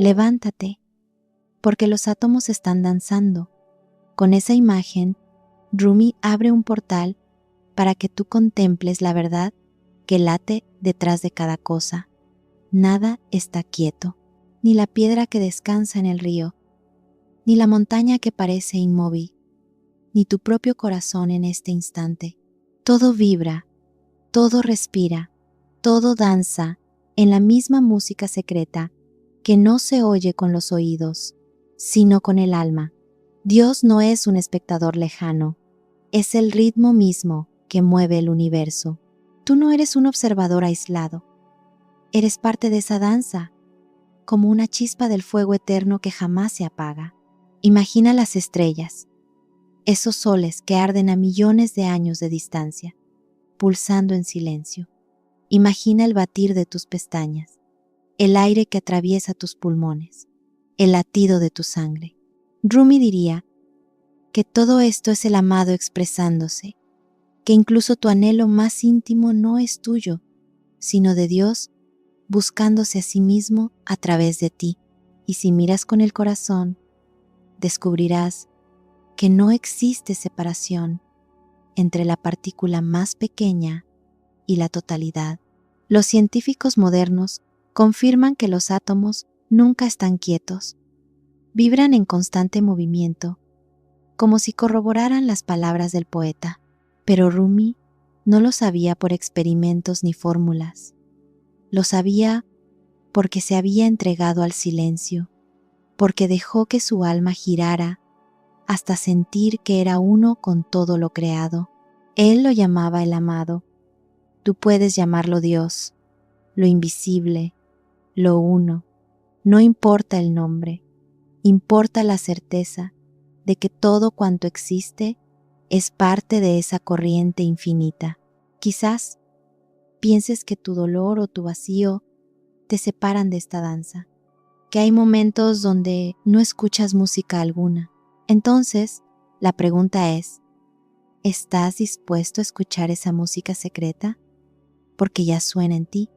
Levántate, porque los átomos están danzando. Con esa imagen, Rumi abre un portal para que tú contemples la verdad que late detrás de cada cosa. Nada está quieto, ni la piedra que descansa en el río, ni la montaña que parece inmóvil, ni tu propio corazón en este instante. Todo vibra, todo respira, todo danza en la misma música secreta que no se oye con los oídos, sino con el alma. Dios no es un espectador lejano, es el ritmo mismo que mueve el universo. Tú no eres un observador aislado, eres parte de esa danza, como una chispa del fuego eterno que jamás se apaga. Imagina las estrellas, esos soles que arden a millones de años de distancia, pulsando en silencio. Imagina el batir de tus pestañas, el aire que atraviesa tus pulmones, el latido de tu sangre. Rumi diría que todo esto es el amado expresándose, que incluso tu anhelo más íntimo no es tuyo, sino de Dios buscándose a sí mismo a través de ti. Y si miras con el corazón, descubrirás que no existe separación entre la partícula más pequeña y la totalidad. Los científicos modernos confirman que los átomos nunca están quietos, vibran en constante movimiento, como si corroboraran las palabras del poeta. Pero Rumi no lo sabía por experimentos ni fórmulas. Lo sabía porque se había entregado al silencio, porque dejó que su alma girara hasta sentir que era uno con todo lo creado. Él lo llamaba el amado. Tú puedes llamarlo Dios, lo invisible, lo uno. No importa el nombre, importa la certeza de que todo cuanto existe es parte de esa corriente infinita. Quizás pienses que tu dolor o tu vacío te separan de esta danza, que hay momentos donde no escuchas música alguna. Entonces, la pregunta es, ¿estás dispuesto a escuchar esa música secreta? Porque ya suena en ti,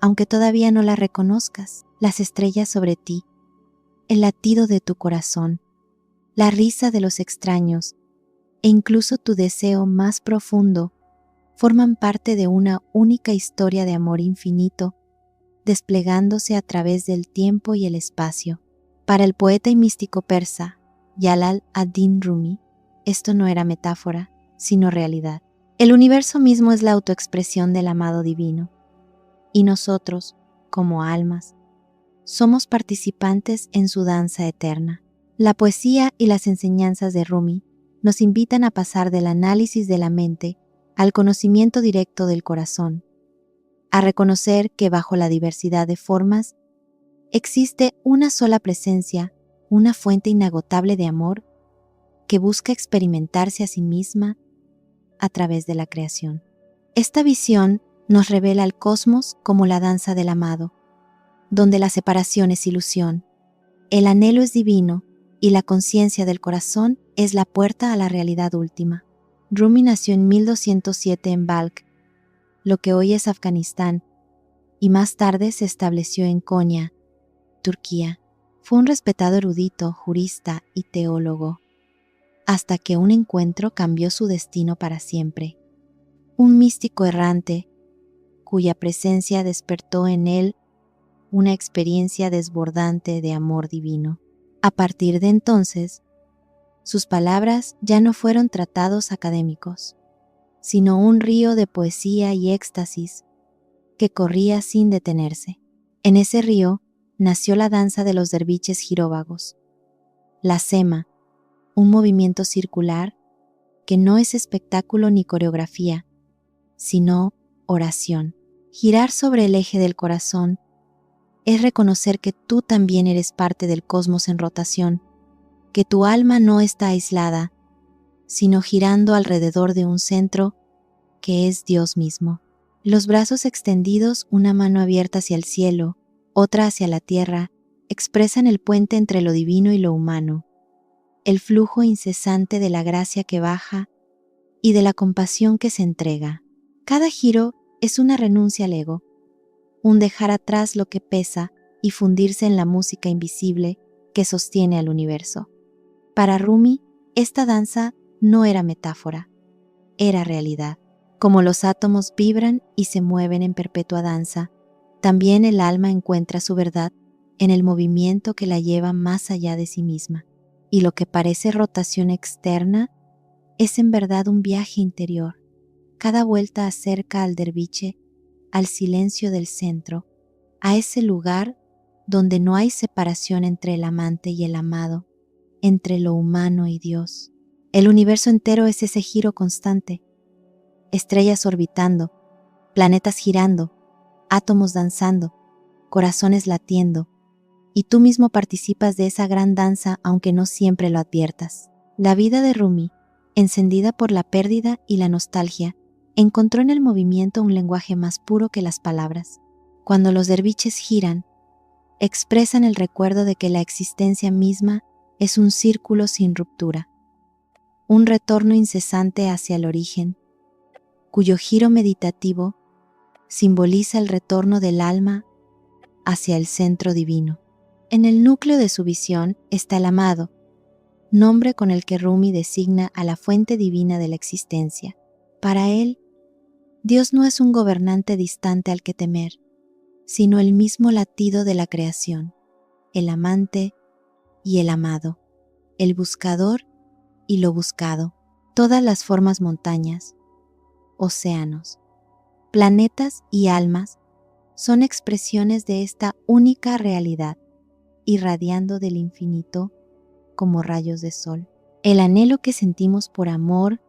aunque todavía no la reconozcas, las estrellas sobre ti, el latido de tu corazón, la risa de los extraños e incluso tu deseo más profundo forman parte de una única historia de amor infinito desplegándose a través del tiempo y el espacio. Para el poeta y místico persa Jalal ad-Din Rumi, esto no era metáfora, sino realidad. El universo mismo es la autoexpresión del amado divino, y nosotros, como almas, somos participantes en su danza eterna. La poesía y las enseñanzas de Rumi nos invitan a pasar del análisis de la mente al conocimiento directo del corazón, a reconocer que bajo la diversidad de formas existe una sola presencia, una fuente inagotable de amor que busca experimentarse a sí misma a través de la creación. Esta visión nos revela al cosmos como la danza del amado, donde la separación es ilusión, el anhelo es divino y la conciencia del corazón es la puerta a la realidad última. Rumi nació en 1207 en Balkh, lo que hoy es Afganistán, y más tarde se estableció en Konya, Turquía. Fue un respetado erudito, jurista y teólogo, hasta que un encuentro cambió su destino para siempre. Un místico errante, cuya presencia despertó en él una experiencia desbordante de amor divino. A partir de entonces, sus palabras ya no fueron tratados académicos, sino un río de poesía y éxtasis que corría sin detenerse. En ese río nació la danza de los derviches giróvagos, la sema, un movimiento circular que no es espectáculo ni coreografía, sino oración. Girar sobre el eje del corazón es reconocer que tú también eres parte del cosmos en rotación, que tu alma no está aislada, sino girando alrededor de un centro que es Dios mismo. Los brazos extendidos, una mano abierta hacia el cielo, otra hacia la tierra, expresan el puente entre lo divino y lo humano, el flujo incesante de la gracia que baja y de la compasión que se entrega. Cada giro es una renuncia al ego, un dejar atrás lo que pesa y fundirse en la música invisible que sostiene al universo. Para Rumi, esta danza no era metáfora, era realidad. Como los átomos vibran y se mueven en perpetua danza, también el alma encuentra su verdad en el movimiento que la lleva más allá de sí misma. Y lo que parece rotación externa es en verdad un viaje interior. Cada vuelta acerca al derviche al silencio del centro, a ese lugar donde no hay separación entre el amante y el amado, entre lo humano y Dios. El universo entero es ese giro constante. Estrellas orbitando, planetas girando, átomos danzando, corazones latiendo, y tú mismo participas de esa gran danza aunque no siempre lo adviertas. La vida de Rumi, encendida por la pérdida y la nostalgia, encontró en el movimiento un lenguaje más puro que las palabras. Cuando los derviches giran, expresan el recuerdo de que la existencia misma es un círculo sin ruptura, un retorno incesante hacia el origen, cuyo giro meditativo simboliza el retorno del alma hacia el centro divino. En el núcleo de su visión está el amado, nombre con el que Rumi designa a la fuente divina de la existencia. Para él, Dios no es un gobernante distante al que temer, sino el mismo latido de la creación, el amante y el amado, el buscador y lo buscado, todas las formas montañas, océanos, planetas y almas son expresiones de esta única realidad, irradiando del infinito como rayos de sol. El anhelo que sentimos por amor,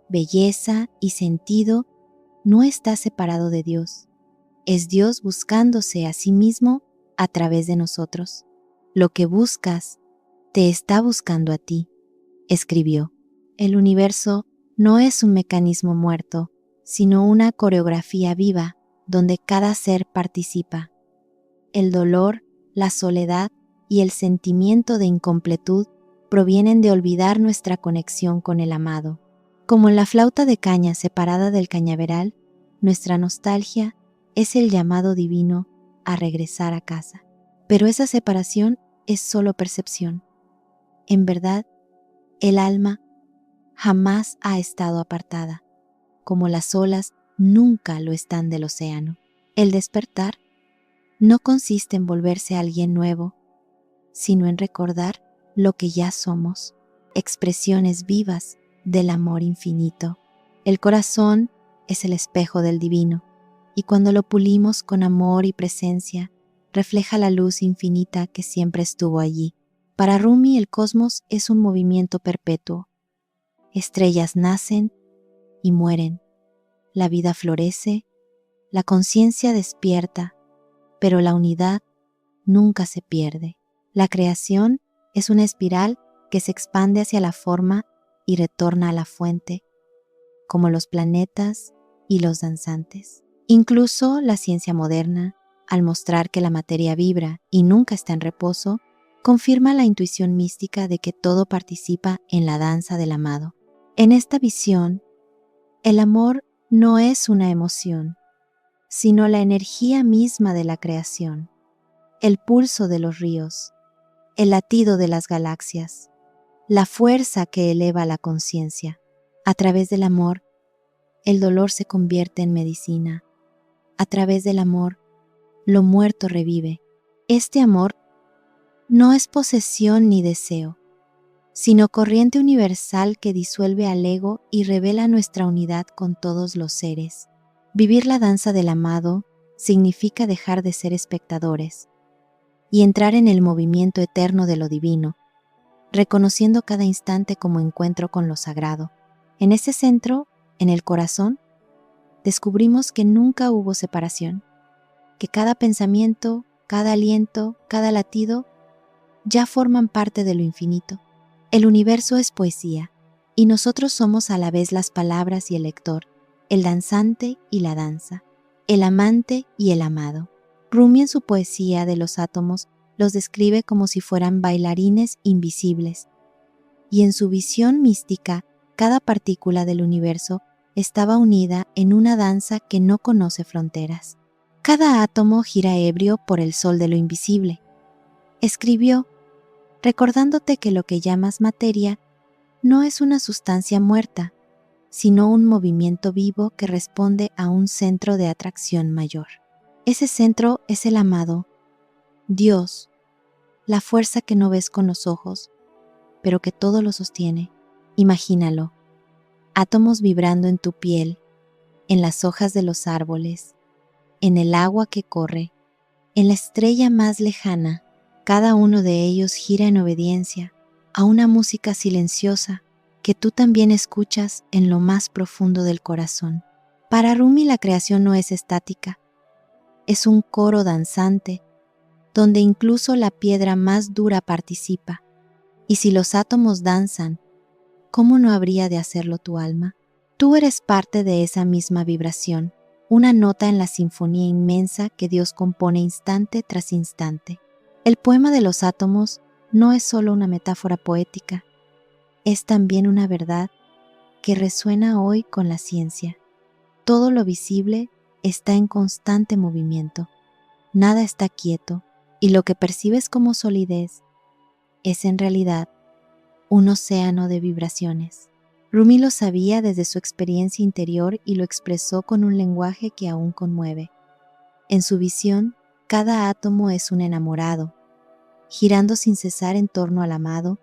belleza y sentido no está separado de Dios. Es Dios buscándose a sí mismo a través de nosotros. Lo que buscas te está buscando a ti, escribió. El universo no es un mecanismo muerto, sino una coreografía viva donde cada ser participa. El dolor, la soledad y el sentimiento de incompletud provienen de olvidar nuestra conexión con el amado. Como en la flauta de caña separada del cañaveral, nuestra nostalgia es el llamado divino a regresar a casa. Pero esa separación es solo percepción. En verdad, el alma jamás ha estado apartada, como las olas nunca lo están del océano. El despertar no consiste en volverse alguien nuevo, sino en recordar lo que ya somos, expresiones vivas del amor infinito. El corazón es el espejo del divino, y cuando lo pulimos con amor y presencia, refleja la luz infinita que siempre estuvo allí. Para Rumi, el cosmos es un movimiento perpetuo. Estrellas nacen y mueren, la vida florece, la conciencia despierta, pero la unidad nunca se pierde. La creación es una espiral que se expande hacia la forma y retorna a la fuente, como los planetas y los danzantes. Incluso la ciencia moderna, al mostrar que la materia vibra y nunca está en reposo, confirma la intuición mística de que todo participa en la danza del amado. En esta visión, el amor no es una emoción, sino la energía misma de la creación, el pulso de los ríos, el latido de las galaxias, la fuerza que eleva la conciencia. A través del amor, el dolor se convierte en medicina. A través del amor, lo muerto revive. Este amor no es posesión ni deseo, sino corriente universal que disuelve al ego y revela nuestra unidad con todos los seres. Vivir la danza del amado significa dejar de ser espectadores y entrar en el movimiento eterno de lo divino, reconociendo cada instante como encuentro con lo sagrado. En ese centro, en el corazón, descubrimos que nunca hubo separación, que cada pensamiento, cada aliento, cada latido ya forman parte de lo infinito. El universo es poesía, y nosotros somos a la vez las palabras y el lector, el danzante y la danza, el amante y el amado. Rumi en su poesía de los átomos los describe como si fueran bailarines invisibles, y en su visión mística, cada partícula del universo estaba unida en una danza que no conoce fronteras. Cada átomo gira ebrio por el sol de lo invisible. Escribió, recordándote que lo que llamas materia no es una sustancia muerta, sino un movimiento vivo que responde a un centro de atracción mayor. Ese centro es el amado, Dios, la fuerza que no ves con los ojos, pero que todo lo sostiene. Imagínalo, átomos vibrando en tu piel, en las hojas de los árboles, en el agua que corre, en la estrella más lejana. Cada uno de ellos gira en obediencia a una música silenciosa que tú también escuchas en lo más profundo del corazón. Para Rumi la creación no es estática, es un coro danzante donde incluso la piedra más dura participa. Y si los átomos danzan, ¿cómo no habría de hacerlo tu alma? Tú eres parte de esa misma vibración, una nota en la sinfonía inmensa que Dios compone instante tras instante. El poema de los átomos no es solo una metáfora poética, es también una verdad que resuena hoy con la ciencia. Todo lo visible está en constante movimiento, nada está quieto, y lo que percibes como solidez es en realidad un océano de vibraciones. Rumi lo sabía desde su experiencia interior y lo expresó con un lenguaje que aún conmueve. En su visión, cada átomo es un enamorado, girando sin cesar en torno al amado,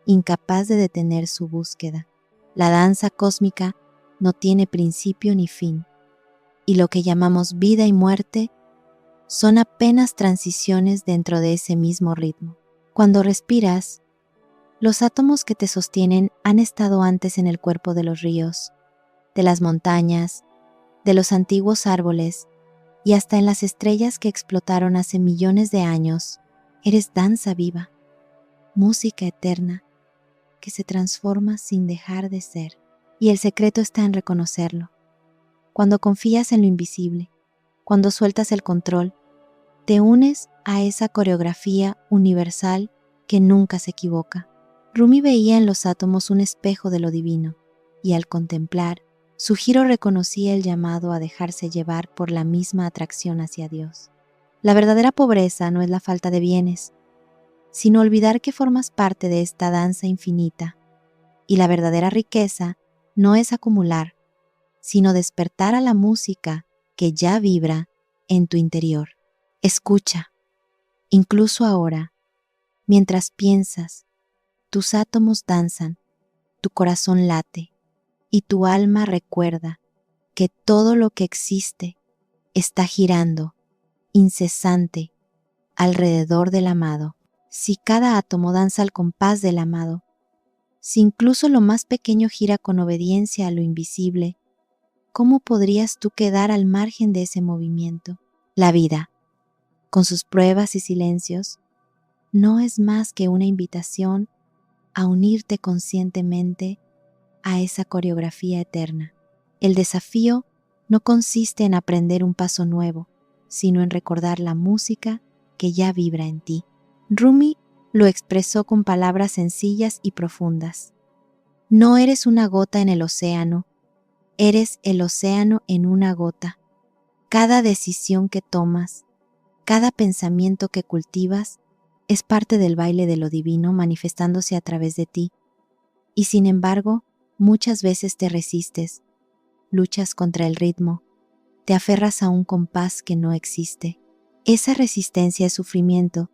incapaz de detener su búsqueda. La danza cósmica no tiene principio ni fin, y lo que llamamos vida y muerte son apenas transiciones dentro de ese mismo ritmo. Cuando respiras, los átomos que te sostienen han estado antes en el cuerpo de los ríos, de las montañas, de los antiguos árboles y hasta en las estrellas que explotaron hace millones de años. Eres danza viva, música eterna, que se transforma sin dejar de ser. Y el secreto está en reconocerlo. Cuando confías en lo invisible, cuando sueltas el control, te unes a esa coreografía universal que nunca se equivoca. Rumi veía en los átomos un espejo de lo divino, y al contemplar, su giro reconocía el llamado a dejarse llevar por la misma atracción hacia Dios. La verdadera pobreza no es la falta de bienes, sino olvidar que formas parte de esta danza infinita, y la verdadera riqueza no es acumular, sino despertar a la música que ya vibra en tu interior. Escucha, incluso ahora, mientras piensas, tus átomos danzan, tu corazón late y tu alma recuerda que todo lo que existe está girando, incesante, alrededor del amado. Si cada átomo danza al compás del amado, si incluso lo más pequeño gira con obediencia a lo invisible, ¿cómo podrías tú quedar al margen de ese movimiento? La vida, con sus pruebas y silencios, no es más que una invitación a unirte conscientemente a esa coreografía eterna. El desafío no consiste en aprender un paso nuevo, sino en recordar la música que ya vibra en ti. Rumi lo expresó con palabras sencillas y profundas. No eres una gota en el océano, eres el océano en una gota. Cada decisión que tomas, cada pensamiento que cultivas, es parte del baile de lo divino manifestándose a través de ti. Y sin embargo, muchas veces te resistes, luchas contra el ritmo, te aferras a un compás que no existe. Esa resistencia es sufrimiento,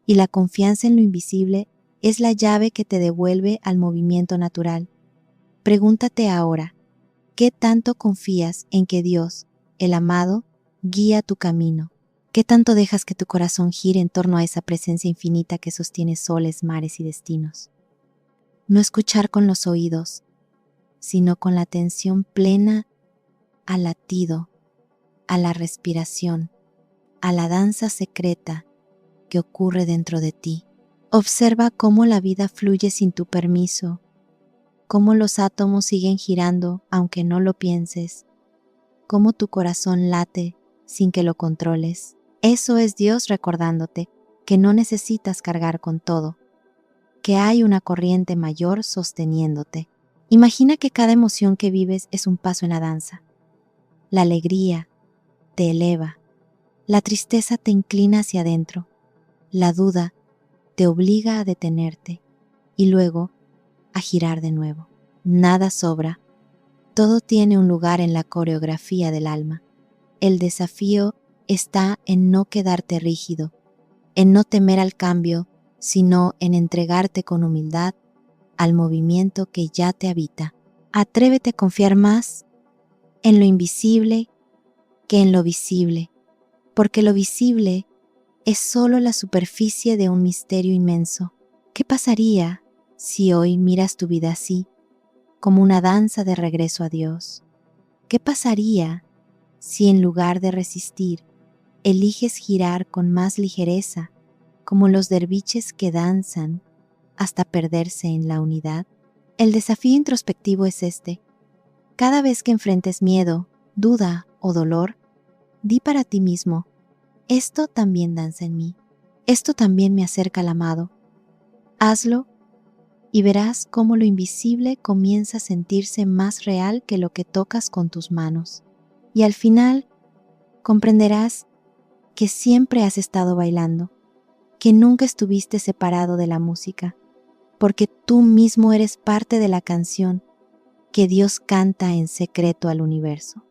y la confianza en lo invisible es la llave que te devuelve al movimiento natural. Pregúntate ahora, ¿qué tanto confías en que Dios, el amado, guía tu camino? ¿Qué tanto dejas que tu corazón gire en torno a esa presencia infinita que sostiene soles, mares y destinos? No escuchar con los oídos, sino con la atención plena al latido, a la respiración, a la danza secreta que ocurre dentro de ti. Observa cómo la vida fluye sin tu permiso, cómo los átomos siguen girando aunque no lo pienses, cómo tu corazón late sin que lo controles. Eso es Dios recordándote que no necesitas cargar con todo, que hay una corriente mayor sosteniéndote. Imagina que cada emoción que vives es un paso en la danza. La alegría te eleva, La tristeza te inclina hacia adentro, la duda te obliga a detenerte y luego a girar de nuevo. Nada sobra, todo tiene un lugar en la coreografía del alma. El desafío está en no quedarte rígido, en no temer al cambio, sino en entregarte con humildad al movimiento que ya te habita. Atrévete a confiar más en lo invisible que en lo visible, porque lo visible es solo la superficie de un misterio inmenso. ¿Qué pasaría si hoy miras tu vida así, como una danza de regreso a Dios? ¿Qué pasaría si en lugar de resistir, eliges girar con más ligereza, como los derviches que danzan hasta perderse en la unidad? El desafío introspectivo es este. Cada vez que enfrentes miedo, duda o dolor, di para ti mismo: esto también danza en mí, esto también me acerca al amado. Hazlo y verás cómo lo invisible comienza a sentirse más real que lo que tocas con tus manos. Y al final comprenderás que siempre has estado bailando, que nunca estuviste separado de la música, porque tú mismo eres parte de la canción que Dios canta en secreto al universo.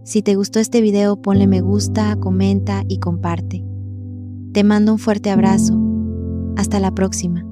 Si te gustó este video, ponle me gusta, comenta y comparte. Te mando un fuerte abrazo. Hasta la próxima.